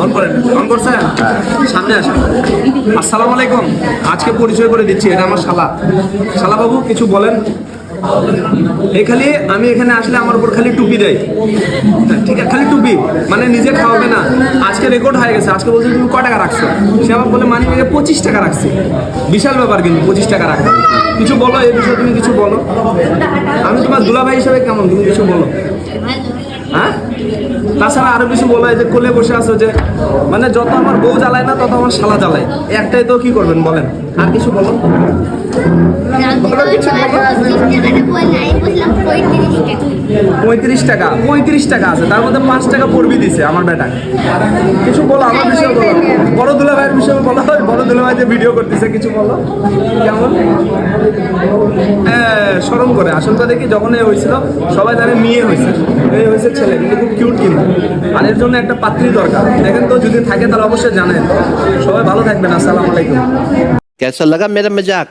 On করেন, on করছেন? সামনে আসেন। আসসালামু আলাইকুম। আজকে পরিচয় করে দিচ্ছি, এটা আমার শালা। শালা বাবু কিছু বলেন। এই খালি আমি এখানে আসলে আমার উপর খালি টুপি দেয়, ঠিক আছে? খালি টুপি, মানে নিজে খাওয়াবে না। আজকে রেকর্ড হয়ে গেছে, আজকে বলছে তুমি কয় টাকা রাখছো? সে আমার বলে মানি ব্যাগে 25 টাকা রাখছি। বিশাল ব্যাপার কিন্তু 25 টাকা রাখা। কিছু বলো এই বিষয়ে, তুমি কিছু বলো। আমি তোমার দুলাভাই হিসাবে কেমন, তুমি কিছু বলো। হ্যাঁ, তাছাড়া আরো কিছু বলা হয় যে কোলে বসে আছো, যে মানে যত আমার বউ জ্বালায় না তত আমার শালা জ্বালায়, একটাই তো কি করবেন বলেন। আর কিছু বলো। 35 টাকা আছে, তার মধ্যে 5 টাকা পড়বি দিছে আমার বেটা। কিছু বলো আমার বিষয়ে বলো। বড় দুলা ভাইয়ের বিষয়ে বলো, বড় দুলা ভাই যে ভিডিও করতেছে কিছু বলো। কেমন শরম করে আসলটা দেখি, যখন এ হয়েছিল সবাই জানে মেয়ে হয়েছে, এই হয়েছে ছেলে, কিন্তু খুব কিউট কিন্তু। আর এর জন্য একটা পাত্রী দরকার, দেখেন তো যদি থাকে তাহলে অবশ্যই জানেন। সবাই ভালো থাকবেন, আসসালামু আলাইকুম। कैसा लगा मेरा मजाक